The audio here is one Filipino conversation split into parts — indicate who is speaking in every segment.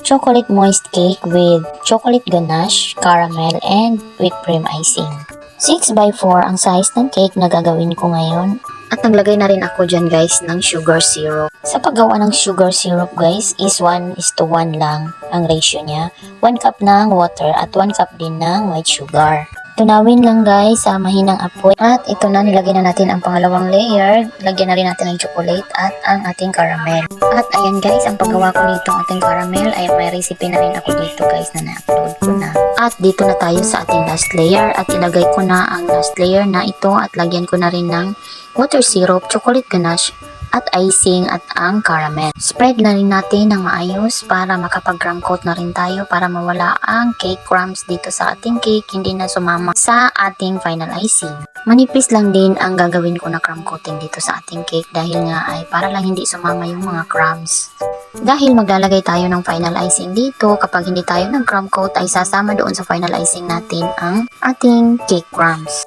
Speaker 1: chocolate moist cake with chocolate ganache, caramel, and whipped cream icing. 6x4 ang size ng cake na gagawin ko ngayon. At naglagay na rin ako dyan guys ng sugar syrup. Sa paggawa ng sugar syrup guys is 1:1 lang ang ratio niya. 1 cup ng water at 1 cup din ng white sugar. Tunawin lang guys sa mahinang apoy. At ito na, nilagay na natin ang pangalawang layer. Lagyan na rin natin ng chocolate at ang ating caramel. At ayan guys, ang paggawa ko nito ating caramel ay may recipe na rin ako dito guys na na-upload ko na. At dito na tayo sa ating last layer at ilagay ko na ang last layer na ito at lagyan ko na rin ng water syrup, chocolate ganache, at icing at ang caramel. Spread na rin natin ng maayos para makapag-crumb coat na rin tayo para mawala ang cake crumbs dito sa ating cake, hindi na sumama sa ating final icing. Manipis lang din ang gagawin ko na crumb coating dito sa ating cake dahil nga ay para lang hindi sumama yung mga crumbs. Dahil maglalagay tayo ng final icing dito, kapag hindi tayo nag-crumb coat ay sasama doon sa final icing natin ang ating cake crumbs.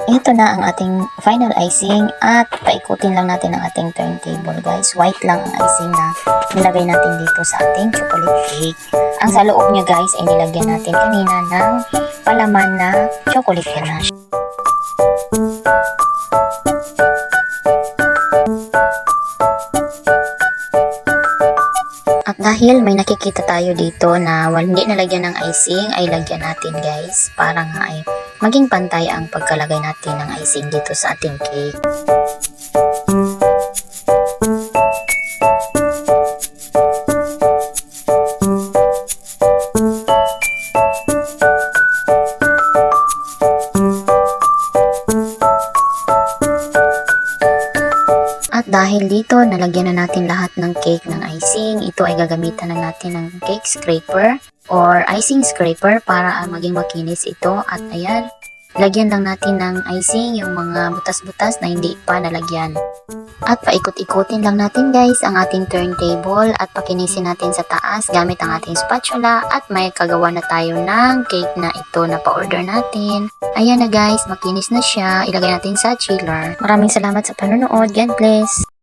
Speaker 1: Ito na ang ating final icing at paikutin lang natin ang ating turntable guys. White lang ang icing na nilagay natin dito sa ating chocolate cake. Ang sa loob niya guys ay nilagyan natin kanina ng palaman na chocolate ganache. At dahil may nakikita tayo dito na hindi nalagyan ng icing ay lagyan natin guys para nga ay maging pantay ang pagkalagay natin ng icing dito sa ating cake. At dahil dito, nalagyan na natin lahat ng cake ng icing. Ito ay gagamitan na natin ng cake scraper or icing scraper para maging makinis ito. At ayan, lagyan lang natin ng icing yung mga butas-butas na hindi pa nalagyan. At paikot-ikutin lang natin guys ang ating turntable at pakinisin natin sa taas gamit ang ating spatula at may kagawa na tayo ng cake na ito na pa-order natin. Ayan na guys, makinis na siya. Ilagay natin sa chiller. Maraming salamat sa panonood. God bless!